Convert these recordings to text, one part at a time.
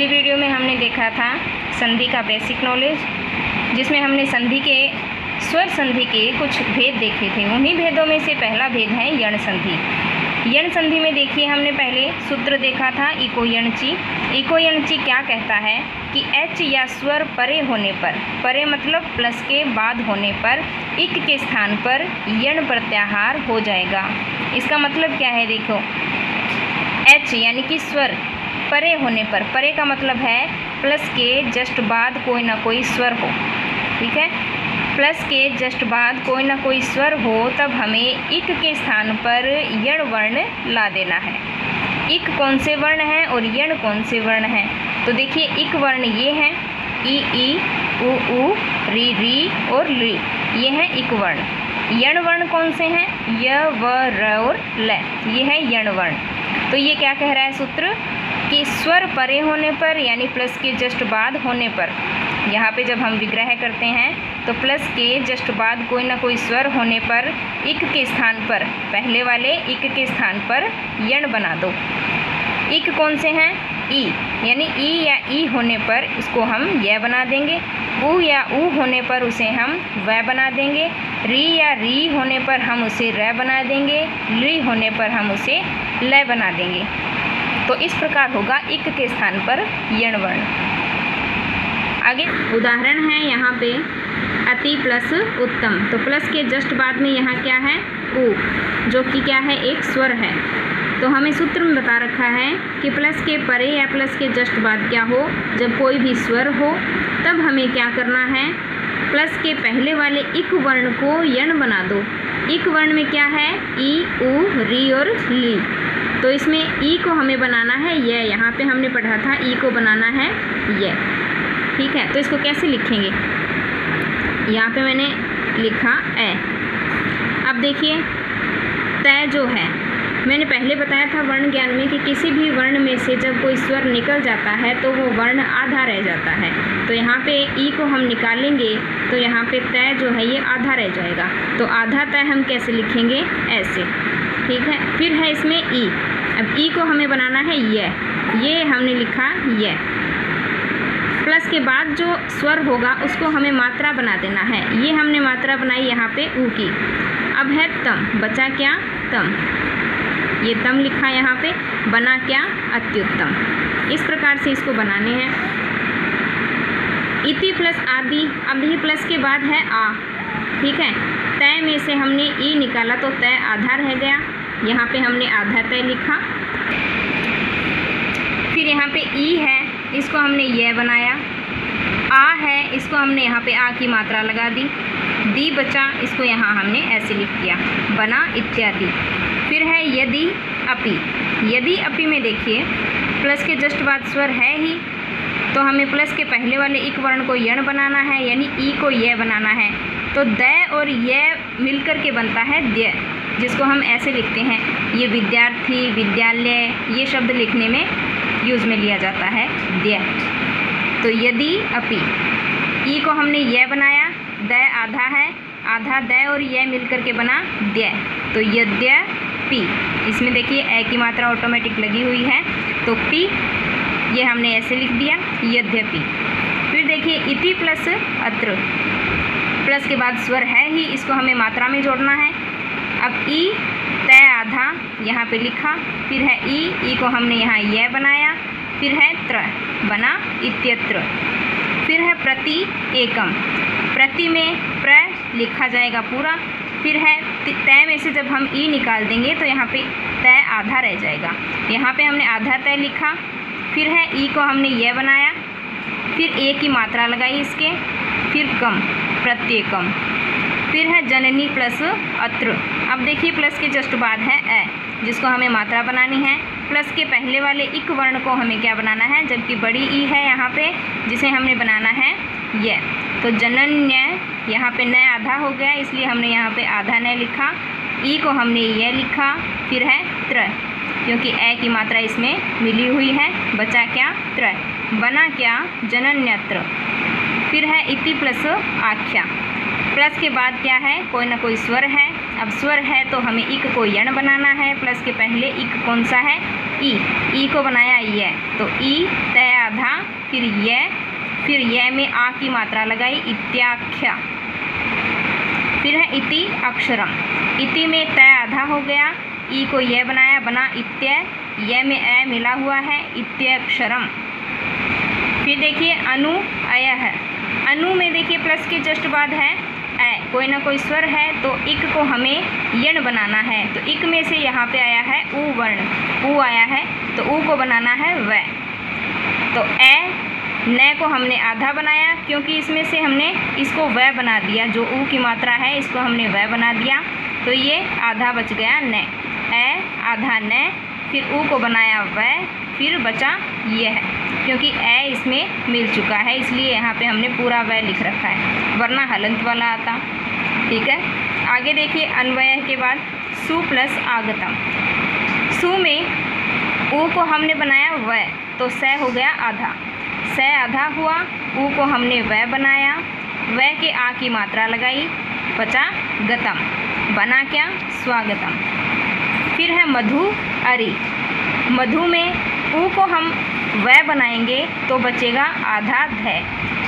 पिछली वीडियो में हमने देखा था संधि का बेसिक नॉलेज, जिसमें हमने संधि के स्वर संधि के कुछ भेद देखे थे। उन्हीं भेदों में से पहला भेद है यण संधि। यण संधि में देखिए हमने पहले सूत्र देखा था इको यणची। इको यणची क्या कहता है कि एच या स्वर परे होने पर, परे मतलब प्लस के बाद होने पर इक के स्थान पर यण प्रत्याहार हो जाएगा। इसका मतलब क्या है, देखो एच यानी कि स्वर परे होने पर, परे का मतलब है प्लस के जस्ट बाद कोई ना कोई स्वर हो, ठीक है। प्लस के जस्ट बाद कोई ना कोई स्वर हो तब हमें इक के स्थान पर यण वर्ण ला देना है। इक कौन से वर्ण हैं और यण कौन से वर्ण हैं, तो देखिए इक वर्ण ये हैं ई उ री और ली, ये हैं इक वर्ण। यण वर्ण कौन से हैं, य व र और ल, ये है यण वर्ण। तो ये क्या कह रहा है सूत्र कि स्वर परे होने पर यानी प्लस के जस्ट बाद होने पर, यहाँ पे जब हम विग्रह करते हैं तो प्लस के जस्ट बाद कोई ना कोई स्वर होने पर इक के स्थान पर, पहले वाले इक के स्थान पर यण बना दो। इक कौन से हैं, ई यानी ई या ई होने पर इसको हम य बना देंगे। उ या उ होने पर उसे हम व बना देंगे। री या री होने पर हम उसे र बना देंगे। ली होने पर हम उसे ल बना देंगे। तो इस प्रकार होगा इक के स्थान पर यण वर्ण। आगे उदाहरण है यहाँ पे अति प्लस उत्तम। तो प्लस के जस्ट बाद में यहाँ क्या है, उ, जो कि क्या है, एक स्वर है। तो हमें सूत्र में बता रखा है कि प्लस के परे या प्लस के जस्ट बाद क्या हो, जब कोई भी स्वर हो तब हमें क्या करना है, प्लस के पहले वाले इक वर्ण को यण बना दो। इक वर्ण में क्या है, ई उ री और ली। तो इसमें ई को हमें बनाना है य, यहाँ पे हमने पढ़ा था ई को बनाना है य, ठीक है। तो इसको कैसे लिखेंगे, यहाँ पे मैंने लिखा ए। अब देखिए तय जो है, मैंने पहले बताया था वर्ण ज्ञान में कि किसी भी वर्ण में से जब कोई स्वर निकल जाता है तो वो वर्ण आधा रह जाता है। तो यहाँ पे ई को हम निकालेंगे तो यहाँ पे तय जो है ये आधा रह जाएगा। तो आधा तय हम कैसे लिखेंगे, ऐसे, ठीक है। फिर है इसमें ई। अब ई को हमें बनाना है ये हमने लिखा ये। प्लस के बाद जो स्वर होगा उसको हमें मात्रा बना देना है। ये हमने मात्रा बनाई यहाँ पे ऊ की। अब है तम, बचा क्या, तम, ये तम लिखा यहाँ पे, बना क्या, अत्युत्तम। इस प्रकार से इसको बनाने हैं। इति प्लस आदि, अब ही प्लस के बाद है आ, ठीक है। तय में से हमने ई निकाला तो तय आधा रह गया, यहाँ पे हमने आधा तय लिखा। फिर यहाँ पे ई है, इसको हमने ये बनाया। आ है, इसको हमने यहाँ पे आ की मात्रा लगा दी। दी बचा, इसको यहाँ हमने ऐसे लिख दिया, बना इत्यादि। फिर है यदि अपि। यदि अपि में देखिए प्लस के जस्ट बाद स्वर है ही, तो हमें प्लस के पहले वाले इक वर्ण को यण बनाना है, यानी ई को ये बनाना है। तो द और ये मिलकर के बनता है द्य, जिसको हम ऐसे लिखते हैं। ये विद्यार्थी, विद्यालय, ये शब्द लिखने में यूज़ में लिया जाता है द्य। तो यदि अपि, ई को हमने ये बनाया, द आधा है, आधा द और ये मिलकर के बना द्य। तो यद्यपि, इसमें देखिए ए की मात्रा ऑटोमेटिक लगी हुई है, तो पी ये हमने ऐसे लिख दिया, यद्यपि। फिर देखिए इति प्लस अत्र, प्लस के बाद स्वर है ही, इसको हमें मात्रा में जोड़ना है। अब ई तय आधा यहाँ पे लिखा। फिर है ई को हमने यहाँ यह बनाया। फिर है त्र, बना इत्यत्र। फिर है प्रति एकम, प्रति में प्र लिखा जाएगा पूरा। फिर है तय में से जब हम ई निकाल देंगे तो यहाँ पे तय आधा रह जाएगा, यहाँ पे हमने आधा तय लिखा। फिर है ई को हमने ये बनाया, फिर ए की मात्रा लगाई इसके, फिर कम, प्रत्येकम। फिर है जननी प्लस अत्र। अब देखिए प्लस के जस्ट बाद है ए, जिसको हमें मात्रा बनानी है। प्लस के पहले वाले इक वर्ण को हमें क्या बनाना है, जबकि बड़ी ई है यहाँ पे, जिसे हमने बनाना है ये। तो जनन्य, यहाँ पे न आधा हो गया, इसलिए हमने यहाँ पे आधा न लिखा। ई को हमने ये लिखा। फिर है त्र, क्योंकि ए की मात्रा इसमें मिली हुई है, बचा क्या, त्र, बना क्या, जनन्यत्र। फिर है इति प्लस आख्या। प्लस के बाद क्या है, कोई ना कोई स्वर है। अब स्वर है तो हमें इक को यण बनाना है। प्लस के पहले इक कौन सा है, ई को बनाया ये, तो ई तय आधा, फिर य में आ की मात्रा लगाई, इत्याख्या। फिर है इति अक्षरम, इति में तय आधा हो गया, ई को यह बनाया, बना इत्य, य में ए मिला हुआ है, इत्यक्षरम। फिर देखिए अनु अय है, अनु में देखिए प्लस के जस्ट बाद है ए, कोई ना कोई स्वर है तो इक को हमें यण बनाना है, तो इक में से यहाँ पे आया है उ वर्ण, उ आया है तो उ को बनाना है व। तो ए न को हमने आधा बनाया क्योंकि इसमें से हमने इसको व बना दिया, जो उ की मात्रा है इसको हमने व बना दिया, तो ये आधा बच गया न, ए आधा न, फिर उ को बनाया व, फिर बचा ये है, क्योंकि ए इसमें मिल चुका है इसलिए यहाँ पे हमने पूरा व लिख रखा है, वरना हलंत वाला आता। ठीक है, आगे देखिए अन्वय के बाद सु प्लस आगतम। सु में उ को हमने बनाया व, तो स हो गया आधा, स आधा हुआ, उ को हमने व बनाया, व के आ की मात्रा लगाई, बचा गतम, बना क्या स्वागतम। फिर है मधु अरि, मधु में उ को हम व बनाएंगे तो बचेगा आधा ध,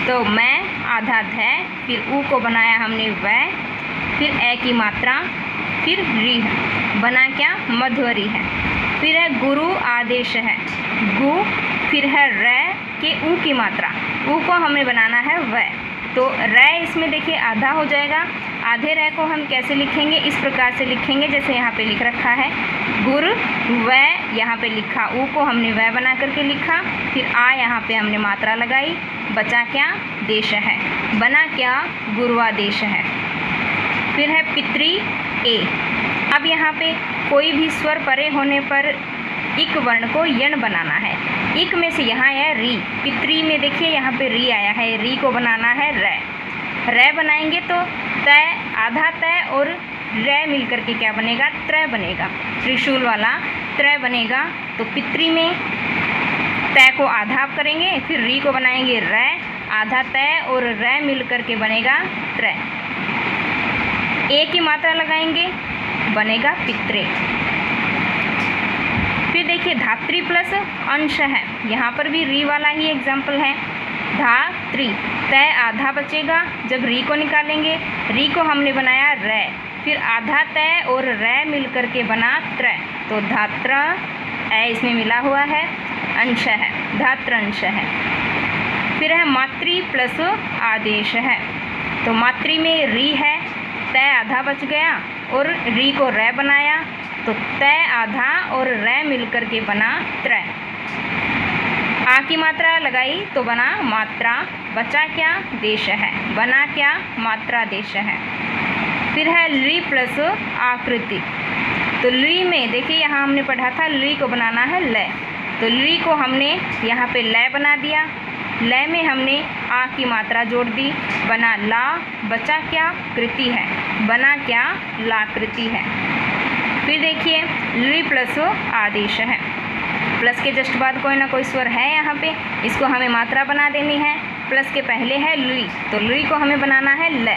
तो मैं आधा ध, फिर उ को बनाया हमने व, फिर ए की मात्रा, फिर री है, बना क्या मधुरी है। फिर है गुरु आदेश है, गु, फिर है र के उ की मात्रा, उ को हमें बनाना है व, तो र इसमें देखिए आधा हो जाएगा। आधे र को हम कैसे लिखेंगे, इस प्रकार से लिखेंगे जैसे यहाँ पे लिख रखा है, गुर व, यहाँ पे लिखा, उ को हमने व बना करके लिखा, फिर आ यहाँ पे हमने मात्रा लगाई, बचा क्या देश है, बना क्या गुरुआदेश है। फिर है पितृ ए, अब यहाँ पे कोई भी स्वर परे होने पर इक वर्ण को यण बनाना है, इक में से यहाँ है री, पितृ में देखिए यहाँ पे री आया है, री को बनाना है र, र बनाएंगे तो तय आधा तय और र मिल करके क्या बनेगा त्र बनेगा, त्रिशूल वाला त्र बनेगा। तो पितृ में तय को आधा आप करेंगे, फिर री को बनाएंगे र, आधा तय और र मिल करके बनेगा त्र, ए की मात्रा लगाएंगे बनेगा पित्रे। फिर देखिए धात्री प्लस अंश है, यहाँ पर भी री वाला ही एग्जाम्पल है, धात्री, तय आधा बचेगा, जब री को निकालेंगे, री को हमने बनाया र, फिर आधा तय और र मिल करके बना त्र, तो धात्र ए इसमें मिला हुआ है, अंश है, धात्र अंश है। फिर है मातृ प्लस आदेश है, तो मातृ में री है, तय आधा बच गया और री को र बनाया, तो तय आधा और र मिल करके बना त्र, आ की मात्रा लगाई तो बना मात्रा, बचा क्या देश है, बना क्या मात्रा देश है। फिर है ली प्लस आकृति, तो ली में देखिए यहाँ हमने पढ़ा था ली को बनाना है ल, तो ली को हमने यहाँ पे ल बना दिया, ल में हमने आ की मात्रा जोड़ दी, बना ला, बचा क्या कृति है, बना क्या लाकृति है। फिर देखिए ली प्लस आदेश है, प्लस के जस्ट बाद कोई ना कोई स्वर है यहाँ पे, इसको हमें मात्रा बना देनी है, प्लस के पहले है ली, तो ली को हमें बनाना है ल,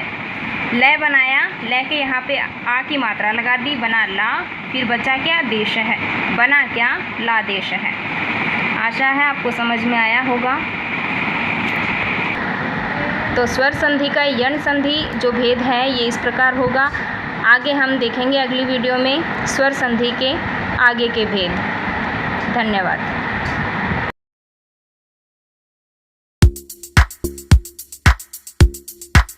ल बनाया, ल के यहाँ पे आ की मात्रा लगा दी, बना ला, फिर बचा क्या देश है, बना क्या ला देश है। आशा है आपको समझ में आया होगा। तो स्वर संधि का यण संधि जो भेद है ये इस प्रकार होगा। आगे हम देखेंगे अगली वीडियो में स्वर संधि के आगे के भेद। धन्यवाद।